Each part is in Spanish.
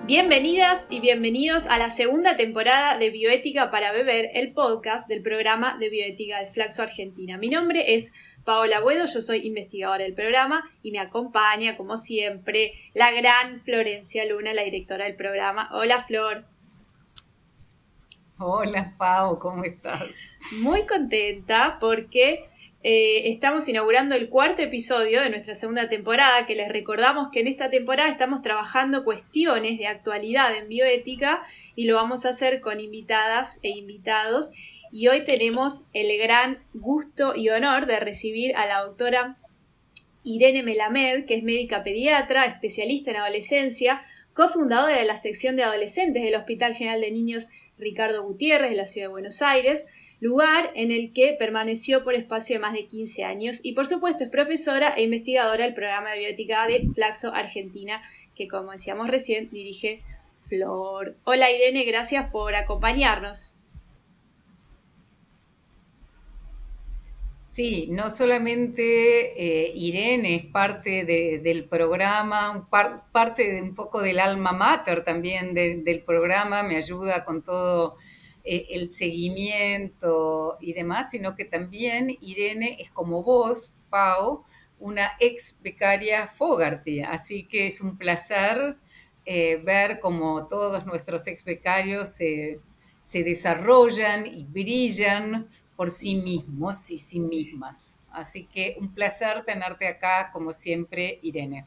Bienvenidas y bienvenidos a la segunda temporada de Bioética para Beber, el podcast del programa de bioética de Flaxo Argentina. Mi nombre es Paola Buedo, yo soy investigadora del programa y me acompaña, como siempre, la gran Florencia Luna, la directora del programa. Hola, Flor. Hola, Pau, ¿cómo estás? Muy contenta porque estamos inaugurando el cuarto episodio de nuestra segunda temporada, que les recordamos que en esta temporada estamos trabajando cuestiones de actualidad en bioética y lo vamos a hacer con invitadas e invitados. Y hoy tenemos el gran gusto y honor de recibir a la doctora Irene Melamed, que es médica pediatra, especialista en adolescencia, cofundadora de la sección de adolescentes del Hospital General de Niños Ricardo Gutiérrez de la Ciudad de Buenos Aires, lugar en el que permaneció por espacio de más de 15 años y por supuesto es profesora e investigadora del programa de bioética de Flaxo Argentina, que como decíamos recién dirige Flor. Hola Irene, gracias por acompañarnos. Sí, no solamente Irene es parte del programa, parte de un poco del alma mater también del programa, me ayuda con todo el seguimiento y demás, sino que también Irene es como vos, Pau, una ex becaria Fogarty, así que es un placer ver cómo todos nuestros ex becarios se desarrollan y brillan por sí mismos y sí mismas. Así que un placer tenerte acá, como siempre, Irene.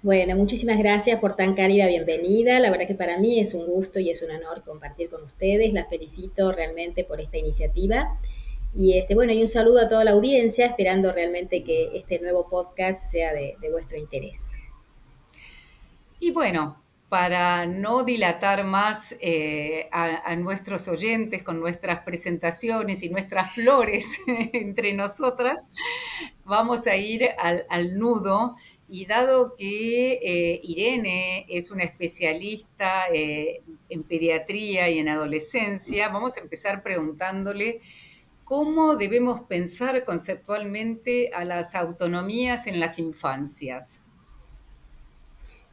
Bueno, muchísimas gracias por tan cálida bienvenida. La verdad que para mí es un gusto y es un honor compartir con ustedes. Las felicito realmente por esta iniciativa. Y bueno, y un saludo a toda la audiencia, esperando realmente que este nuevo podcast sea de vuestro interés. Y bueno, para no dilatar más a nuestros oyentes con nuestras presentaciones y nuestras flores entre nosotras, vamos a ir al nudo. Y dado que Irene es una especialista en pediatría y en adolescencia, vamos a empezar preguntándole cómo debemos pensar conceptualmente a las autonomías en las infancias.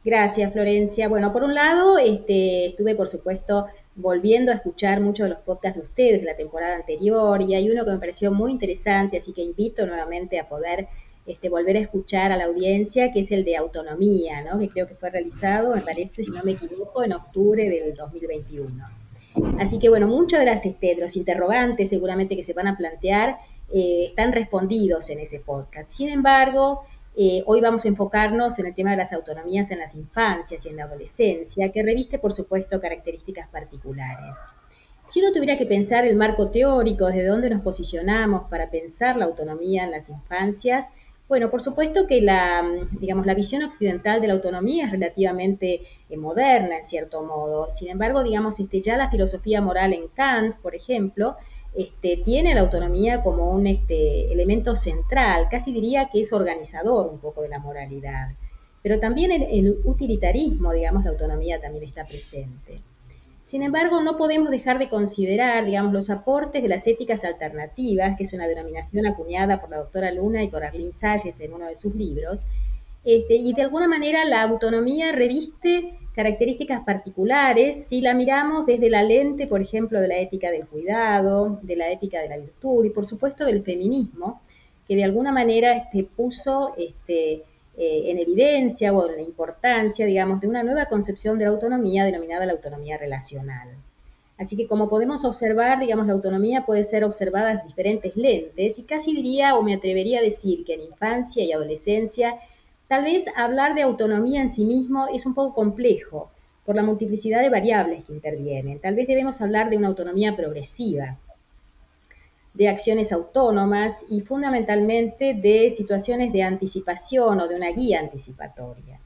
Gracias, Florencia. Bueno, por un lado, estuve, por supuesto, volviendo a escuchar muchos de los podcasts de ustedes de la temporada anterior y hay uno que me pareció muy interesante, así que invito nuevamente a poder volver a escuchar a la audiencia, que es el de autonomía, ¿no? Que creo que fue realizado, me parece, si no me equivoco, en octubre del 2021. Así que, bueno, muchos de los interrogantes seguramente que se van a plantear están respondidos en ese podcast. Sin embargo, hoy vamos a enfocarnos en el tema de las autonomías en las infancias y en la adolescencia, que reviste, por supuesto, características particulares. Si uno tuviera que pensar el marco teórico, desde dónde nos posicionamos para pensar la autonomía en las infancias, bueno, por supuesto que digamos, la visión occidental de la autonomía es relativamente moderna, en cierto modo. Sin embargo, digamos, ya la filosofía moral en Kant, por ejemplo, tiene la autonomía como un elemento central, casi diría que es organizador un poco de la moralidad. Pero también en el utilitarismo, digamos, la autonomía también está presente. Sin embargo, no podemos dejar de considerar, digamos, los aportes de las éticas alternativas, que es una denominación acuñada por la doctora Luna y por Arlene Salles en uno de sus libros, y de alguna manera la autonomía reviste características particulares si la miramos desde la lente, por ejemplo, de la ética del cuidado, de la ética de la virtud y, por supuesto, del feminismo, que de alguna manera puso en evidencia o en la importancia, digamos, de una nueva concepción de la autonomía denominada la autonomía relacional. Así que como podemos observar, digamos, la autonomía puede ser observada en diferentes lentes y casi diría o me atrevería a decir que en infancia y adolescencia tal vez hablar de autonomía en sí mismo es un poco complejo por la multiplicidad de variables que intervienen. Tal vez debemos hablar de una autonomía progresiva, de acciones autónomas y fundamentalmente de situaciones de anticipación o de una guía anticipatoria.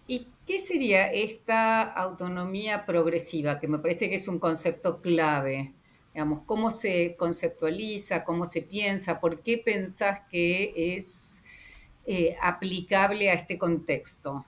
¿Y qué sería esta autonomía progresiva? Que me parece que es un concepto clave. Digamos, ¿cómo se conceptualiza? ¿Cómo se piensa? ¿Por qué pensás que es aplicable a este contexto?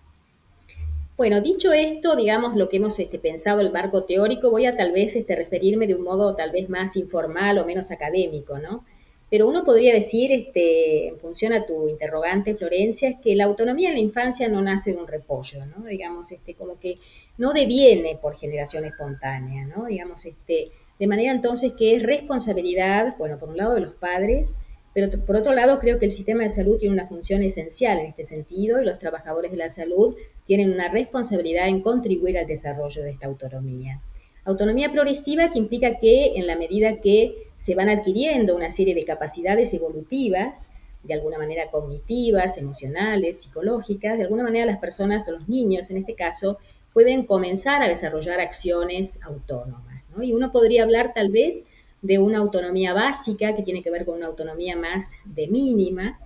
Bueno, dicho esto, digamos lo que hemos pensado el marco teórico, voy a tal vez referirme de un modo tal vez más informal o menos académico, ¿no? Pero uno podría decir, en función a tu interrogante, Florencia, es que la autonomía en la infancia no nace de un repollo, ¿no? Digamos, como que no deviene por generación espontánea, ¿no? Digamos, de manera entonces que es responsabilidad, bueno, por un lado de los padres, pero por otro lado creo que el sistema de salud tiene una función esencial en este sentido y los trabajadores de la salud tienen una responsabilidad en contribuir al desarrollo de esta autonomía. Autonomía progresiva que implica que en la medida que se van adquiriendo una serie de capacidades evolutivas, de alguna manera cognitivas, emocionales, psicológicas, de alguna manera las personas o los niños en este caso pueden comenzar a desarrollar acciones autónomas, ¿no? Y uno podría hablar tal vez de una autonomía básica que tiene que ver con una autonomía más de mínima,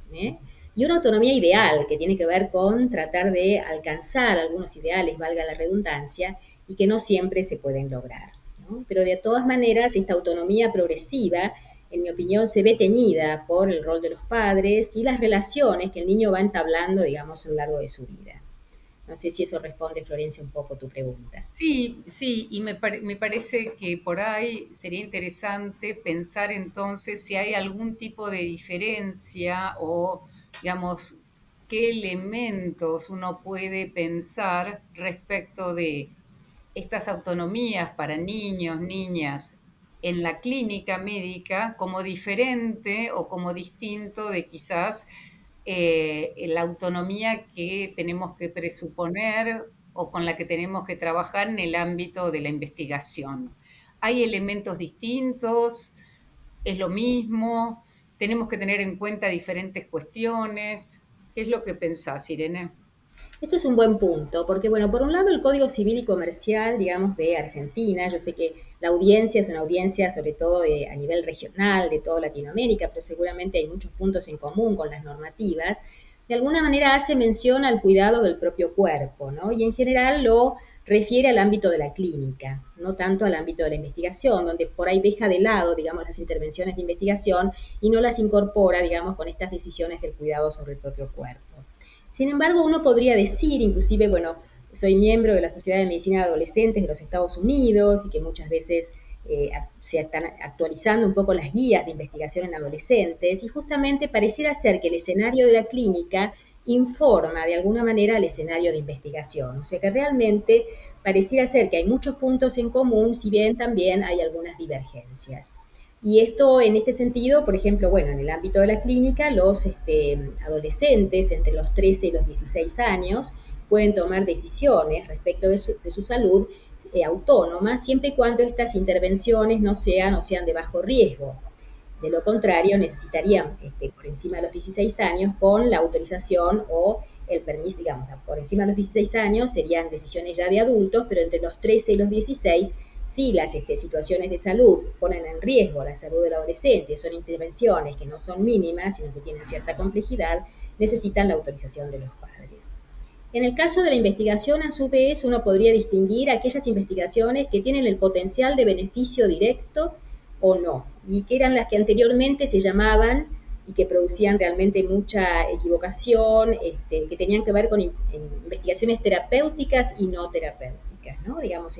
y una autonomía ideal que tiene que ver con tratar de alcanzar algunos ideales, valga la redundancia, y que no siempre se pueden lograr, ¿no? Pero de todas maneras, esta autonomía progresiva, en mi opinión, se ve teñida por el rol de los padres y las relaciones que el niño va entablando, digamos, a lo largo de su vida. No sé si eso responde, Florencia, un poco tu pregunta. Sí, sí, y me parece que por ahí sería interesante pensar entonces si hay algún tipo de diferencia o, digamos, qué elementos uno puede pensar respecto de estas autonomías para niños, niñas en la clínica médica como diferente o como distinto de quizás la autonomía que tenemos que presuponer o con la que tenemos que trabajar en el ámbito de la investigación. ¿Hay elementos distintos? ¿Es lo mismo? ¿Tenemos que tener en cuenta diferentes cuestiones? ¿Qué es lo que pensás, Irene? Esto es un buen punto, porque bueno, por un lado el Código Civil y Comercial, digamos, de Argentina, yo sé que la audiencia es una audiencia sobre todo a nivel regional, de toda Latinoamérica, pero seguramente hay muchos puntos en común con las normativas, de alguna manera hace mención al cuidado del propio cuerpo, ¿no? Y en general lo refiere al ámbito de la clínica, no tanto al ámbito de la investigación, donde por ahí deja de lado, digamos, las intervenciones de investigación y no las incorpora, digamos, con estas decisiones del cuidado sobre el propio cuerpo. Sin embargo, uno podría decir, inclusive, bueno, soy miembro de la Sociedad de Medicina de Adolescentes de los Estados Unidos y que muchas veces se están actualizando un poco las guías de investigación en adolescentes y justamente pareciera ser que el escenario de la clínica informa de alguna manera al escenario de investigación. O sea que realmente pareciera ser que hay muchos puntos en común, si bien también hay algunas divergencias. Y esto en este sentido, por ejemplo, bueno, en el ámbito de la clínica, los adolescentes entre los 13 y los 16 años pueden tomar decisiones respecto de su salud autónoma, siempre y cuando estas intervenciones no sean o sean de bajo riesgo. De lo contrario, necesitarían, por encima de los 16 años, con la autorización o el permiso, digamos, por encima de los 16 años serían decisiones ya de adultos, pero entre los 13 y los 16 si las situaciones de salud ponen en riesgo la salud del adolescente, son intervenciones que no son mínimas, sino que tienen cierta complejidad, necesitan la autorización de los padres. En el caso de la investigación, a su vez, uno podría distinguir aquellas investigaciones que tienen el potencial de beneficio directo o no, y que eran las que anteriormente se llamaban y que producían realmente mucha equivocación, que tenían que ver con investigaciones terapéuticas y no terapéuticas, ¿no? Digamos,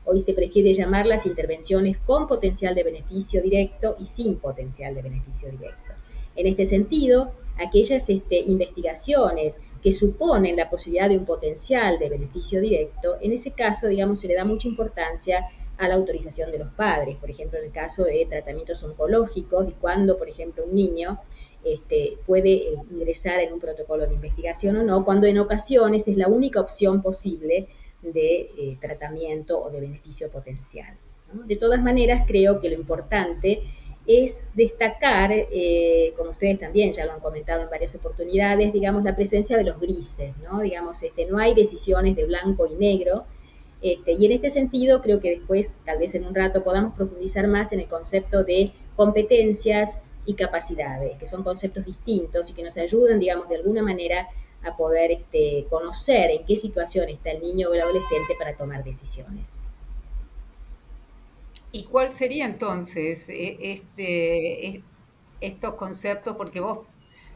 hoy se prefiere llamarlas intervenciones con potencial de beneficio directo y sin potencial de beneficio directo. En este sentido, aquellas investigaciones que suponen la posibilidad de un potencial de beneficio directo, en ese caso, digamos, se le da mucha importancia a la autorización de los padres. Por ejemplo, en el caso de tratamientos oncológicos, y cuando, por ejemplo, un niño puede ingresar en un protocolo de investigación o no, cuando en ocasiones es la única opción posible de tratamiento o de beneficio potencial, ¿no? De todas maneras, creo que lo importante es destacar, como ustedes también ya lo han comentado en varias oportunidades, digamos, la presencia de los grises, ¿no? Digamos, no hay decisiones de blanco y negro, y en este sentido creo que después, tal vez en un rato, podamos profundizar más en el concepto de competencias y capacidades, que son conceptos distintos y que nos ayudan, digamos, de alguna manera a poder conocer en qué situación está el niño o el adolescente para tomar decisiones. ¿Y cuál sería entonces estos conceptos? Porque vos,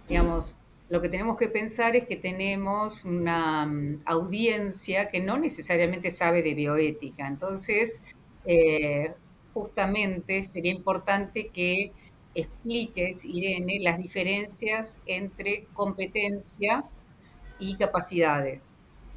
digamos, lo que tenemos que pensar es que tenemos una audiencia que no necesariamente sabe de bioética. Entonces, justamente sería importante que expliques, Irene, las diferencias entre competencia y capacidades.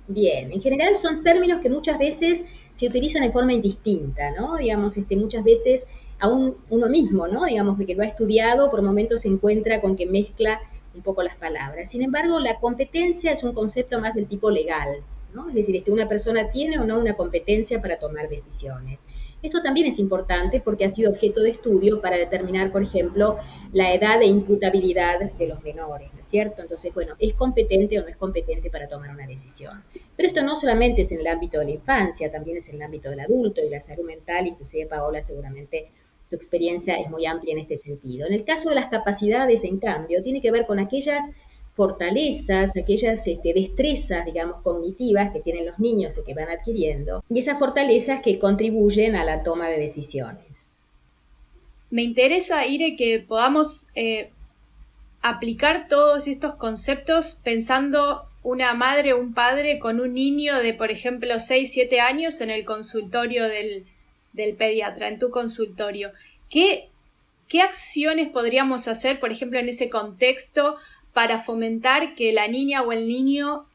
Bien, en general son términos que muchas veces se utilizan de forma indistinta, ¿no? Digamos, muchas veces aún uno mismo, ¿no? Digamos, de que lo ha estudiado, por momentos se encuentra con que mezcla un poco las palabras. Sin embargo, la competencia es un concepto más del tipo legal, ¿no? Es decir, una persona tiene o no una competencia para tomar decisiones. Esto también es importante porque ha sido objeto de estudio para determinar, por ejemplo, la edad de imputabilidad de los menores, ¿no es cierto? Entonces, bueno, ¿es competente o no es competente para tomar una decisión? Pero esto no solamente es en el ámbito de la infancia, también es en el ámbito del adulto y de la salud mental, inclusive Paola seguramente tu experiencia es muy amplia en este sentido. En el caso de las capacidades, en cambio, tiene que ver con aquellas fortalezas, aquellas destrezas, digamos, cognitivas que tienen los niños o que van adquiriendo, y esas fortalezas que contribuyen a la toma de decisiones. Me interesa, Ire, que podamos aplicar todos estos conceptos pensando una madre o un padre con un niño de, por ejemplo, 6, 7 años en el consultorio del pediatra, en tu consultorio. ¿Qué acciones podríamos hacer, por ejemplo, en ese contexto para fomentar que la niña o el niño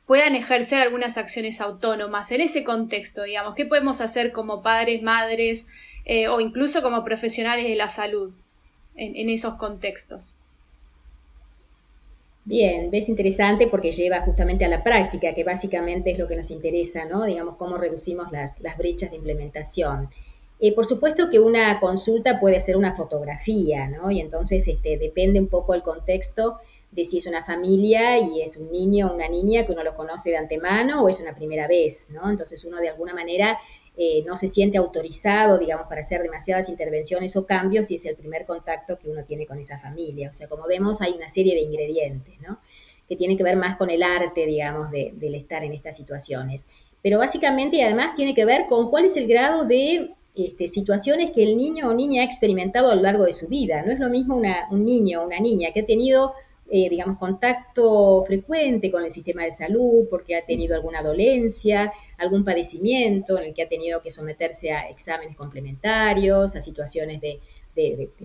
puedan ejercer algunas acciones autónomas en ese contexto, digamos? ¿Qué podemos hacer como padres, madres o incluso como profesionales de la salud en esos contextos? Bien, ves interesante porque lleva justamente a la práctica, que básicamente es lo que nos interesa, ¿no? Digamos, cómo reducimos las brechas de implementación. Por supuesto que una consulta puede ser una fotografía, ¿no? Y entonces depende un poco el contexto de si es una familia y es un niño o una niña que uno lo conoce de antemano o es una primera vez, ¿no? Entonces uno de alguna manera no se siente autorizado, digamos, para hacer demasiadas intervenciones o cambios si es el primer contacto que uno tiene con esa familia. O sea, como vemos, hay una serie de ingredientes, ¿no? Que tienen que ver más con el arte, digamos, del estar en estas situaciones. Pero básicamente, y además, tiene que ver con cuál es el grado de situaciones que el niño o niña ha experimentado a lo largo de su vida. No es lo mismo un niño o una niña que ha tenido digamos, contacto frecuente con el sistema de salud porque ha tenido alguna dolencia, algún padecimiento en el que ha tenido que someterse a exámenes complementarios, a situaciones de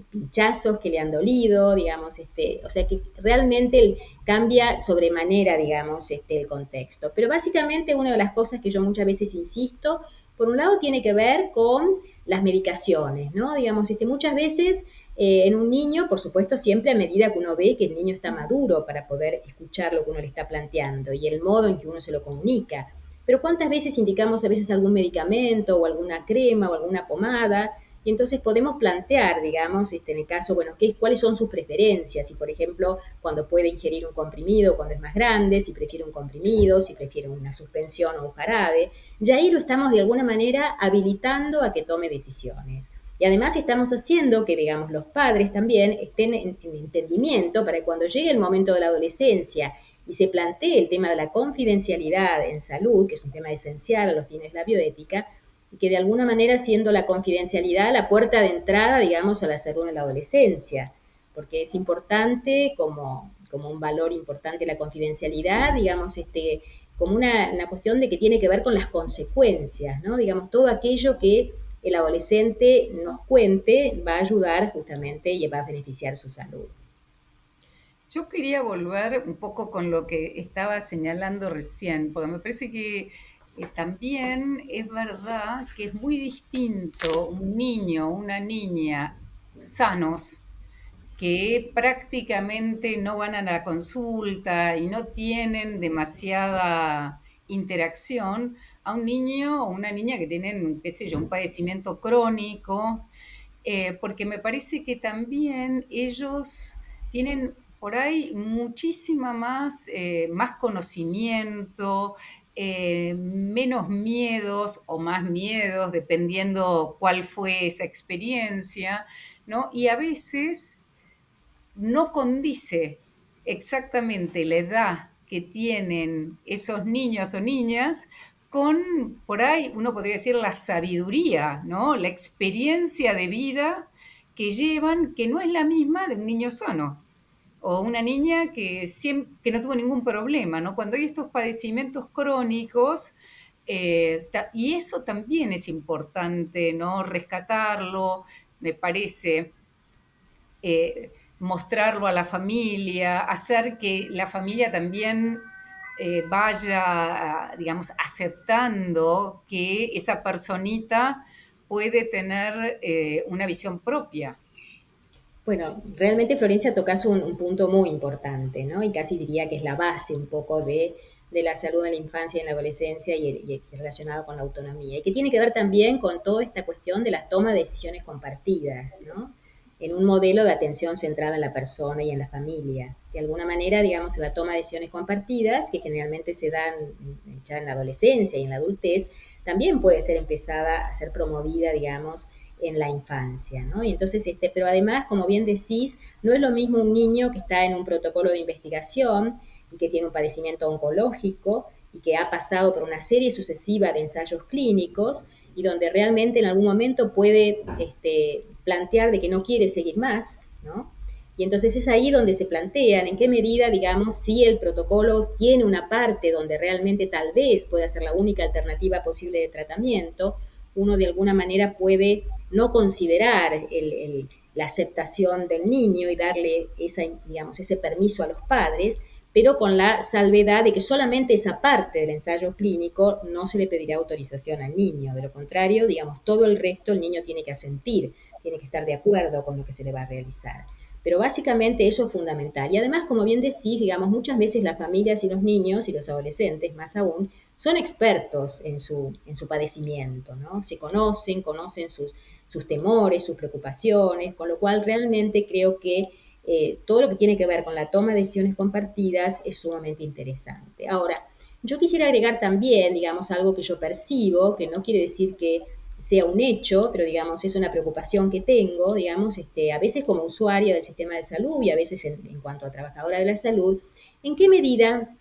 pinchazos que le han dolido, digamos, o sea que realmente cambia sobremanera, digamos, el contexto. Pero básicamente una de las cosas que yo muchas veces insisto, por un lado tiene que ver con las medicaciones, ¿no? Digamos, muchas veces en un niño, por supuesto, siempre a medida que uno ve que el niño está maduro para poder escuchar lo que uno le está planteando y el modo en que uno se lo comunica. Pero ¿cuántas veces indicamos a veces algún medicamento o alguna crema o alguna pomada? Y entonces podemos plantear, digamos, en el caso, bueno, cuáles son sus preferencias, si por ejemplo, cuando puede ingerir un comprimido cuando es más grande, si prefiere un comprimido, si prefiere una suspensión o un jarabe, ya ahí lo estamos de alguna manera habilitando a que tome decisiones. Y además estamos haciendo que, digamos, los padres también estén en entendimiento para que cuando llegue el momento de la adolescencia y se plantee el tema de la confidencialidad en salud, que es un tema esencial a los fines de la bioética, y que de alguna manera siendo la confidencialidad la puerta de entrada, digamos, a la salud en la adolescencia, porque es importante como un valor importante la confidencialidad, digamos, como una cuestión de que tiene que ver con las consecuencias, ¿no? Digamos, todo aquello que el adolescente nos cuente va a ayudar justamente y va a beneficiar su salud. Yo quería volver un poco con lo que estaba señalando recién, porque me parece que también es verdad que es muy distinto un niño o una niña sanos que prácticamente no van a la consulta y no tienen demasiada interacción a un niño o una niña que tienen, qué sé yo, un padecimiento crónico, porque me parece que también ellos tienen por ahí muchísima más conocimiento, menos miedos o más miedos, dependiendo cuál fue esa experiencia, ¿no? Y a veces no condice exactamente la edad que tienen esos niños o niñas con, por ahí, uno podría decir, la sabiduría, ¿no? La experiencia de vida que llevan, que no es la misma de un niño sano o una niña que no tuvo ningún problema, ¿no? Cuando hay estos padecimientos crónicos, y eso también es importante, ¿no? Rescatarlo, me parece, mostrarlo a la familia, hacer que la familia también vaya, digamos, aceptando que esa personita puede tener una visión propia. Bueno, realmente Florencia tocas un punto muy importante, ¿no? Y casi diría que es la base un poco de la salud en la infancia y en la adolescencia y relacionado con la autonomía. Y que tiene que ver también con toda esta cuestión de la toma de decisiones compartidas, ¿no? En un modelo de atención centrada en la persona y en la familia. De alguna manera, digamos, la toma de decisiones compartidas, que generalmente se dan ya en la adolescencia y en la adultez, también puede ser empezada a ser promovida, digamos, en la infancia, ¿no? Y entonces, pero además, como bien decís, no es lo mismo un niño que está en un protocolo de investigación y que tiene un padecimiento oncológico y que ha pasado por una serie sucesiva de ensayos clínicos y donde realmente en algún momento puede plantear de que no quiere seguir más, ¿no? Y entonces es ahí donde se plantean en qué medida, digamos, si el protocolo tiene una parte donde realmente tal vez pueda ser la única alternativa posible de tratamiento, uno de alguna manera puede no considerar la aceptación del niño y darle digamos, ese permiso a los padres, pero con la salvedad de que solamente esa parte del ensayo clínico no se le pedirá autorización al niño. De lo contrario, digamos, todo el resto el niño tiene que asentir, tiene que estar de acuerdo con lo que se le va a realizar. Pero básicamente eso es fundamental. Y además, como bien decís, digamos, muchas veces las familias y los niños y los adolescentes, más aún, son expertos en su padecimiento, ¿no? Se conocen sus temores, sus preocupaciones, con lo cual realmente creo que todo lo que tiene que ver con la toma de decisiones compartidas es sumamente interesante. Ahora, yo quisiera agregar también, digamos, algo que yo percibo, que no quiere decir que sea un hecho, pero digamos, es una preocupación que tengo, digamos, a veces como usuaria del sistema de salud y a veces en cuanto a trabajadora de la salud, en qué medida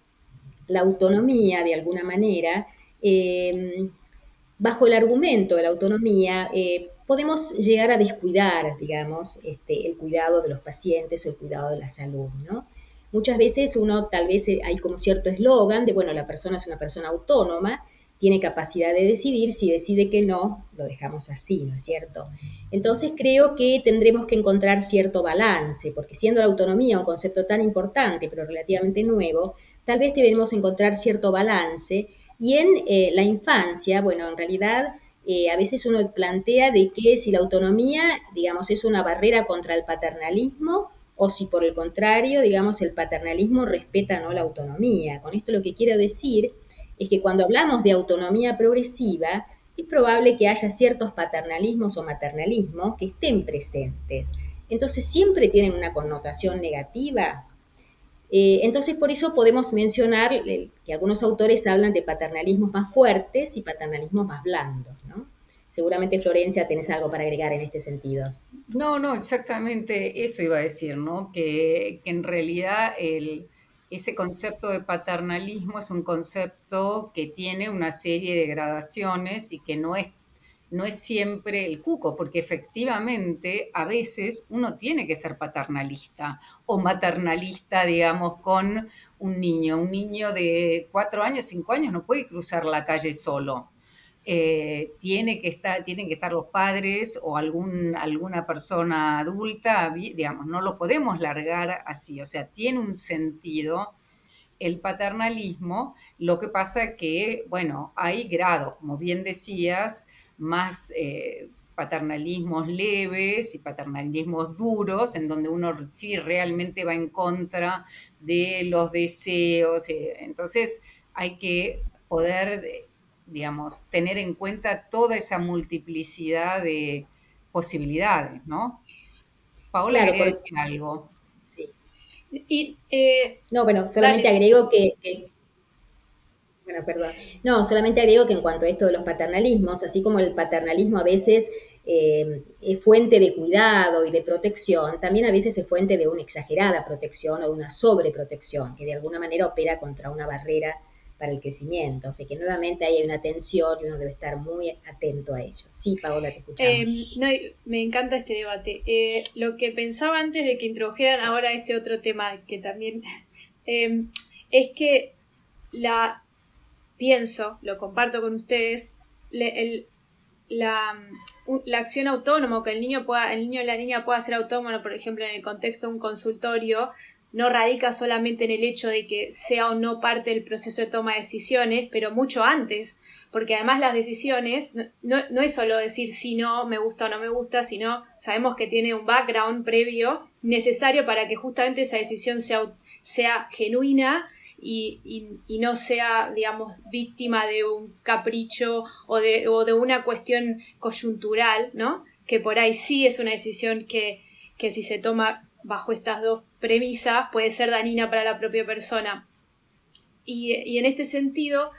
la autonomía, de alguna manera, bajo el argumento de la autonomía, podemos llegar a descuidar, digamos, el cuidado de los pacientes o el cuidado de la salud, ¿no? Muchas veces uno, tal vez hay como cierto eslogan de, bueno, la persona es una persona autónoma, tiene capacidad de decidir, si decide que no, lo dejamos así, ¿no es cierto? Entonces creo que tendremos que encontrar cierto balance, porque siendo la autonomía un concepto tan importante, pero relativamente nuevo, tal vez debemos encontrar cierto balance y en la infancia, bueno, en realidad a veces uno plantea de que si la autonomía, digamos, es una barrera contra el paternalismo o si por el contrario, digamos, el paternalismo respeta no la autonomía. Con esto lo que quiero decir es que cuando hablamos de autonomía progresiva, es probable que haya ciertos paternalismos o maternalismos que estén presentes. Entonces, siempre tienen una connotación negativa. Entonces, por eso podemos mencionar que algunos autores hablan de paternalismos más fuertes y paternalismos más blandos, ¿no? Seguramente, Florencia, tenés algo para agregar en este sentido. No, exactamente eso iba a decir, ¿no? Que en realidad ese concepto de paternalismo es un concepto que tiene una serie de gradaciones y que no es siempre el cuco, porque efectivamente a veces uno tiene que ser paternalista o maternalista, digamos, con un niño. Un niño de 4 años, 5 años no puede cruzar la calle solo. Tienen que estar los padres o alguna persona adulta, digamos, no lo podemos largar así, o sea, tiene un sentido el paternalismo. Lo que pasa que, bueno, hay grados, como bien decías, más paternalismos leves y paternalismos duros, en donde uno sí realmente va en contra de los deseos. Entonces hay que poder, digamos, tener en cuenta toda esa multiplicidad de posibilidades, ¿no? Paola Claro, quería decir algo. sí. Y, No, bueno, solamente dale. agrego bueno, perdón. No, solamente agrego que en cuanto a esto de los paternalismos, así como el paternalismo a veces es fuente de cuidado y de protección, también a veces es fuente de una exagerada protección o de una sobreprotección, que de alguna manera opera contra una barrera para el crecimiento. O sea que nuevamente ahí hay una tensión y uno debe estar muy atento a ello. Sí, Paola, te escuchamos. No, me encanta este debate. Lo que pensaba antes de que introdujeran ahora este otro tema, que también es que pienso, lo comparto con ustedes, la acción autónoma, que el niño o la niña pueda ser autónomo, por ejemplo, en el contexto de un consultorio, no radica solamente en el hecho de que sea o no parte del proceso de toma de decisiones, pero mucho antes, porque además las decisiones no es solo decir si no, me gusta o no me gusta, sino sabemos que tiene un background previo necesario para que justamente esa decisión sea genuina y no sea, digamos, víctima de un capricho o de una cuestión coyuntural, ¿no? Que por ahí sí es una decisión que si se toma bajo estas dos premisas puede ser dañina para la propia persona. Y en este sentido,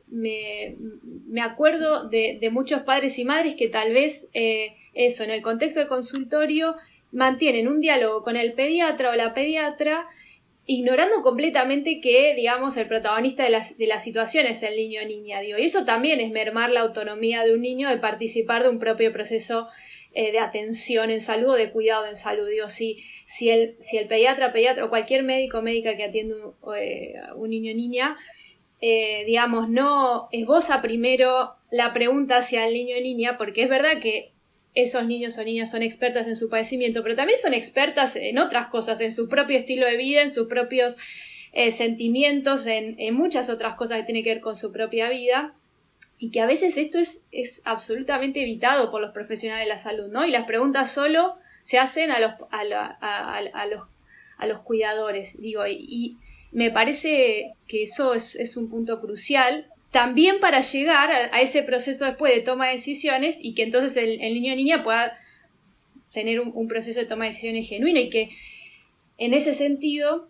me acuerdo de muchos padres y madres que tal vez eso, en el contexto del consultorio, mantienen un diálogo con el pediatra o la pediatra, ignorando completamente que, digamos, el protagonista de la situación es el niño o niña, digo, y eso también es mermar la autonomía de un niño de participar de un propio proceso de atención en salud o de cuidado en salud. Digo, si el pediatra o cualquier médico o médica que atiende un niño o niña, digamos, no esboza primero la pregunta hacia el niño o niña, porque es verdad que esos niños o niñas son expertas en su padecimiento, pero también son expertas en otras cosas, en su propio estilo de vida, en sus propios sentimientos, en muchas otras cosas que tienen que ver con su propia vida, y que a veces esto es absolutamente evitado por los profesionales de la salud, ¿no? Y las preguntas solo se hacen a los cuidadores, digo, y me parece que eso es un punto crucial, también para llegar a ese proceso después de toma de decisiones y que entonces el niño o niña pueda tener un proceso de toma de decisiones genuino, y que en ese sentido,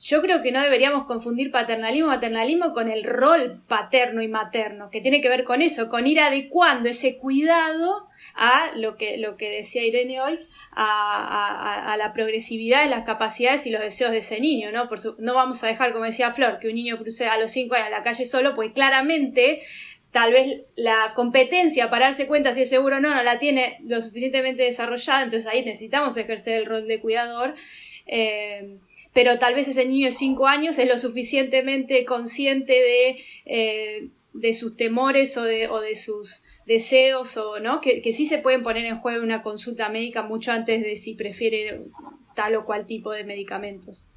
yo creo que no deberíamos confundir paternalismo con el rol paterno y materno, que tiene que ver con eso, con ir adecuando ese cuidado a lo que decía Irene hoy, a la progresividad de las capacidades y los deseos de ese niño, ¿no? No vamos a dejar, como decía Flor, que un niño cruce a los 5 años a la calle solo, porque claramente tal vez la competencia para darse cuenta si es seguro o no la tiene lo suficientemente desarrollada, entonces ahí necesitamos ejercer el rol de cuidador, pero tal vez ese niño de 5 años es lo suficientemente consciente de sus temores o de sus deseos, o no, que sí se pueden poner en juego en una consulta médica mucho antes de si prefiere tal o cual tipo de medicamentos.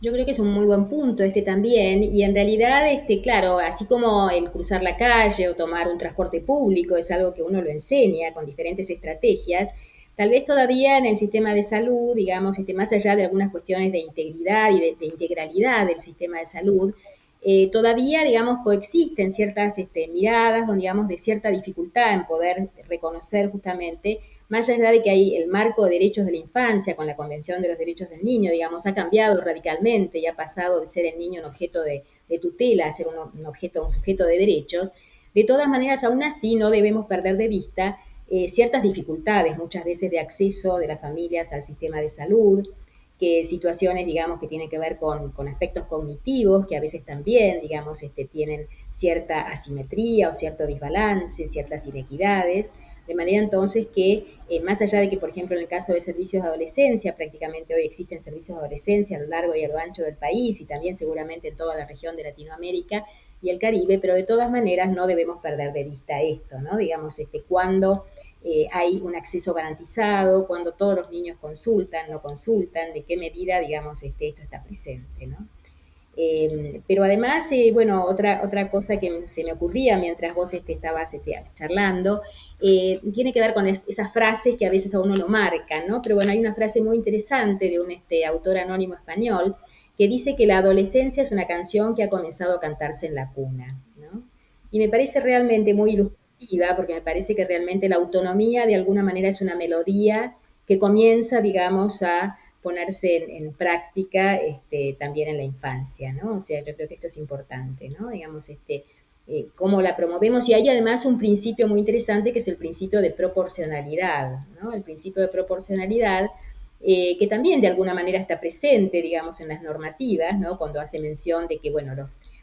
Yo creo que es un muy buen punto también, y en realidad, claro, así como el cruzar la calle o tomar un transporte público es algo que uno lo enseña con diferentes estrategias, tal vez todavía en el sistema de salud, digamos, más allá de algunas cuestiones de integridad y de integralidad del sistema de salud, todavía, digamos, coexisten ciertas miradas, digamos, de cierta dificultad en poder reconocer justamente, más allá de que hay el marco de derechos de la infancia con la Convención de los Derechos del Niño, digamos, ha cambiado radicalmente y ha pasado de ser el niño un objeto de tutela a ser un sujeto de derechos. De todas maneras, aún así no debemos perder de vista ciertas dificultades, muchas veces de acceso de las familias al sistema de salud, que situaciones, digamos, que tienen que ver con aspectos cognitivos, que a veces también, digamos, tienen cierta asimetría o cierto desbalance, ciertas inequidades, de manera entonces que, más allá de que, por ejemplo, en el caso de servicios de adolescencia, prácticamente hoy existen servicios de adolescencia a lo largo y a lo ancho del país, y también seguramente en toda la región de Latinoamérica y el Caribe, pero de todas maneras no debemos perder de vista esto, ¿no? Digamos, cuando hay un acceso garantizado, cuando todos los niños consultan, no consultan, de qué medida, digamos, esto está presente, ¿no? Pero además, otra cosa que se me ocurría mientras vos estabas charlando, tiene que ver con esas frases que a veces a uno lo marcan, ¿no? Pero bueno, hay una frase muy interesante de un autor anónimo español que dice que la adolescencia es una canción que ha comenzado a cantarse en la cuna, ¿no? Y me parece realmente muy ilustrativa, porque me parece que realmente la autonomía de alguna manera es una melodía que comienza, digamos, a ponerse en práctica también en la infancia, ¿no? O sea, yo creo que esto es importante, ¿no? Digamos, cómo la promovemos, y hay además un principio muy interesante que es el principio de proporcionalidad, ¿no? El principio de proporcionalidad que también de alguna manera está presente, digamos, en las normativas, ¿no? Cuando hace mención de que, bueno,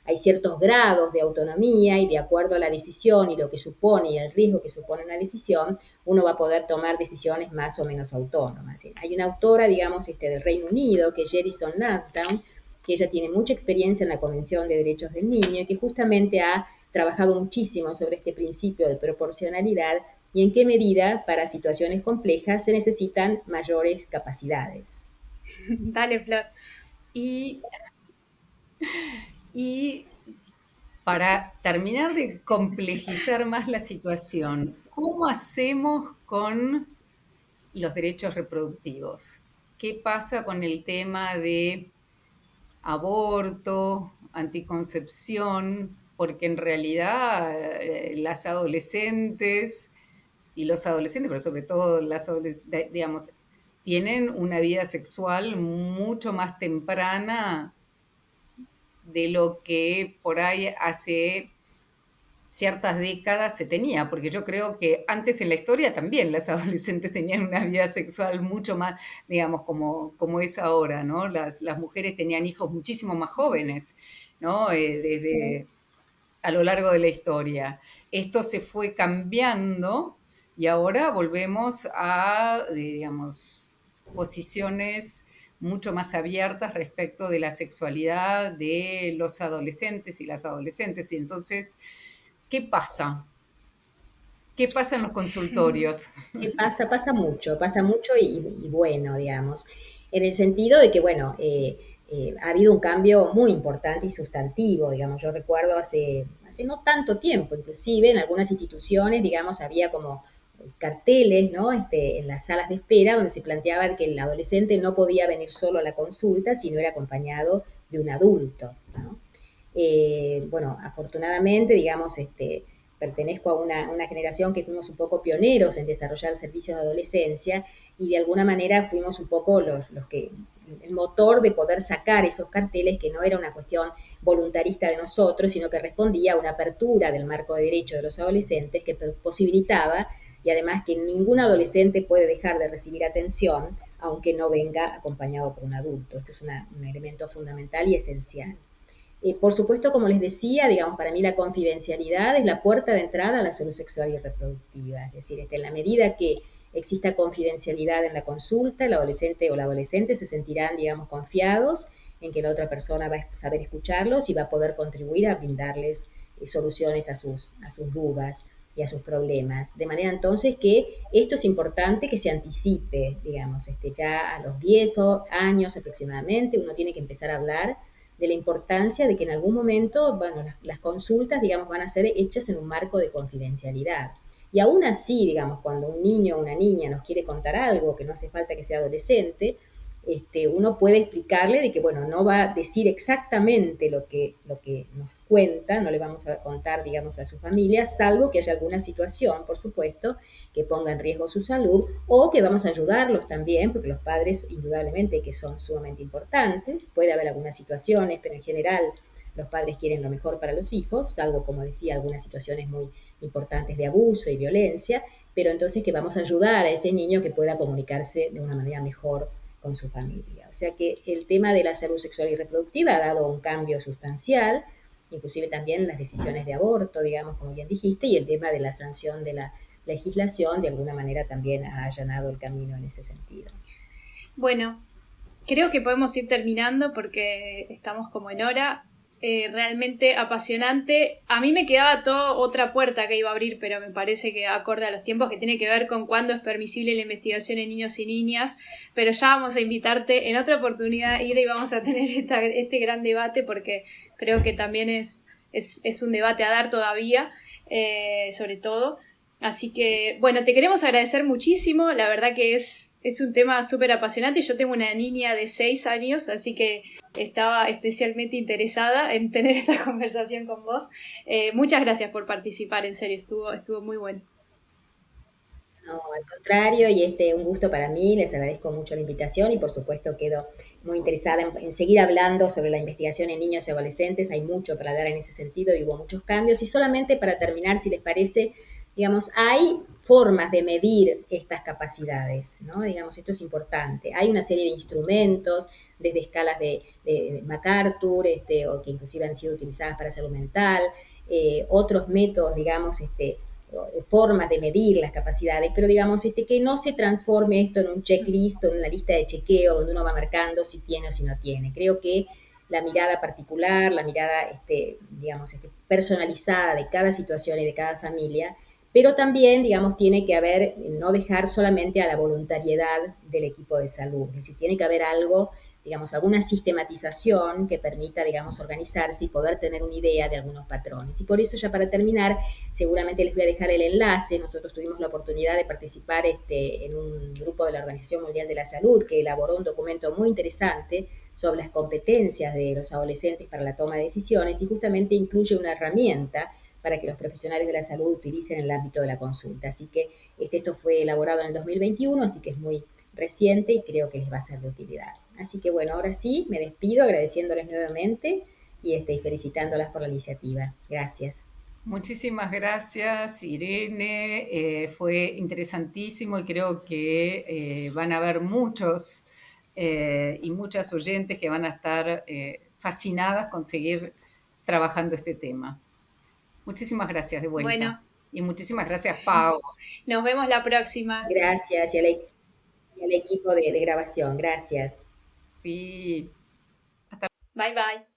hay ciertos grados de autonomía y de acuerdo a la decisión y lo que supone y el riesgo que supone una decisión, uno va a poder tomar decisiones más o menos autónomas. Hay una autora, digamos, del Reino Unido, que es Jerison Lansdowne, que ella tiene mucha experiencia en la Convención de Derechos del Niño y que justamente ha trabajado muchísimo sobre este principio de proporcionalidad y en qué medida para situaciones complejas se necesitan mayores capacidades. Dale, Flor. Y para terminar de complejizar más la situación, ¿cómo hacemos con los derechos reproductivos? ¿Qué pasa con el tema de aborto, anticoncepción? Porque en realidad las adolescentes y los adolescentes, pero sobre todo las adolescentes, digamos, tienen una vida sexual mucho más temprana de lo que por ahí hace ciertas décadas se tenía, porque yo creo que antes en la historia también las adolescentes tenían una vida sexual mucho más, digamos, como es ahora, ¿no? Las mujeres tenían hijos muchísimo más jóvenes, ¿no? Desde a lo largo de la historia. Esto se fue cambiando y ahora volvemos a, digamos, posiciones mucho más abiertas respecto de la sexualidad de los adolescentes y las adolescentes. Y entonces, ¿qué pasa? ¿Qué pasa en los consultorios? ¿Qué pasa? Pasa mucho y bueno, digamos, en el sentido de que, bueno, ha habido un cambio muy importante y sustantivo, digamos, yo recuerdo hace no tanto tiempo, inclusive en algunas instituciones, digamos, había como carteles, ¿no? En las salas de espera donde se planteaba que el adolescente no podía venir solo a la consulta si no era acompañado de un adulto, ¿no? Bueno, afortunadamente, digamos, pertenezco a una generación que fuimos un poco pioneros en desarrollar servicios de adolescencia y de alguna manera fuimos un poco los que, el motor de poder sacar esos carteles, que no era una cuestión voluntarista de nosotros, sino que respondía a una apertura del marco de derechos de los adolescentes que posibilitaba, y además que ningún adolescente puede dejar de recibir atención aunque no venga acompañado por un adulto. Esto es un elemento fundamental y esencial. Por supuesto, como les decía, digamos, para mí la confidencialidad es la puerta de entrada a la salud sexual y reproductiva. Es decir, en la medida que exista confidencialidad en la consulta, el adolescente o la adolescente se sentirán, digamos, confiados en que la otra persona va a saber escucharlos y va a poder contribuir a brindarles soluciones a sus dudas y a sus problemas. De manera entonces que esto es importante que se anticipe, digamos, ya a los 10 años aproximadamente uno tiene que empezar a hablar de la importancia de que en algún momento, bueno, las consultas, digamos, van a ser hechas en un marco de confidencialidad. Y aún así, digamos, cuando un niño o una niña nos quiere contar algo, que no hace falta que sea adolescente, uno puede explicarle de que, bueno, no va a decir exactamente lo que nos cuenta, no le vamos a contar, digamos, a su familia, salvo que haya alguna situación, por supuesto, que ponga en riesgo su salud, o que vamos a ayudarlos también, porque los padres indudablemente que son sumamente importantes, puede haber algunas situaciones, pero en general los padres quieren lo mejor para los hijos, salvo, como decía, algunas situaciones muy importantes de abuso y violencia, pero entonces que vamos a ayudar a ese niño que pueda comunicarse de una manera mejor con su familia. O sea que el tema de la salud sexual y reproductiva ha dado un cambio sustancial, inclusive también las decisiones de aborto, digamos, como bien dijiste, y el tema de la sanción de la legislación de alguna manera también ha allanado el camino en ese sentido. Bueno, creo que podemos ir terminando porque estamos como en hora. Realmente apasionante. A mí me quedaba toda otra puerta que iba a abrir, pero me parece que acorde a los tiempos, que tiene que ver con cuándo es permisible la investigación en niños y niñas, pero ya vamos a invitarte en otra oportunidad, Ira, y vamos a tener este gran debate porque creo que también es un debate a dar todavía, sobre todo. Así que, bueno, te queremos agradecer muchísimo, la verdad que es un tema súper apasionante. Yo tengo una niña de 6 años, así que estaba especialmente interesada en tener esta conversación con vos. Muchas gracias por participar, en serio, estuvo muy bueno. No, al contrario, y un gusto para mí, les agradezco mucho la invitación y por supuesto quedo muy interesada en seguir hablando sobre la investigación en niños y adolescentes. Hay mucho para dar en ese sentido y hubo muchos cambios. Y solamente para terminar, si les parece, digamos, hay formas de medir estas capacidades, ¿no? Digamos, esto es importante. Hay una serie de instrumentos, desde escalas de MacArthur, o que inclusive han sido utilizadas para salud mental, otros métodos, digamos, formas de medir las capacidades, pero digamos, que no se transforme esto en un checklist o en una lista de chequeo donde uno va marcando si tiene o si no tiene. Creo que la mirada particular, la mirada, digamos, personalizada de cada situación y de cada familia, pero también, digamos, tiene que haber, no dejar solamente a la voluntariedad del equipo de salud, es decir, tiene que haber algo, digamos, alguna sistematización que permita, digamos, organizarse y poder tener una idea de algunos patrones. Y por eso, ya para terminar, seguramente les voy a dejar el enlace. Nosotros tuvimos la oportunidad de participar en un grupo de la Organización Mundial de la Salud que elaboró un documento muy interesante sobre las competencias de los adolescentes para la toma de decisiones, y justamente incluye una herramienta para que los profesionales de la salud utilicen en el ámbito de la consulta. Así que esto fue elaborado en el 2021, así que es muy reciente y creo que les va a ser de utilidad. Así que bueno, ahora sí, me despido agradeciéndoles nuevamente y felicitándolas por la iniciativa. Gracias. Muchísimas gracias, Irene. Fue interesantísimo y creo que van a haber muchos y muchas oyentes que van a estar fascinadas con seguir trabajando este tema. Muchísimas gracias de vuelta. Bueno. Y muchísimas gracias, Pau. Nos vemos la próxima. Gracias, y al equipo de grabación. Gracias. Sí. Bye, bye.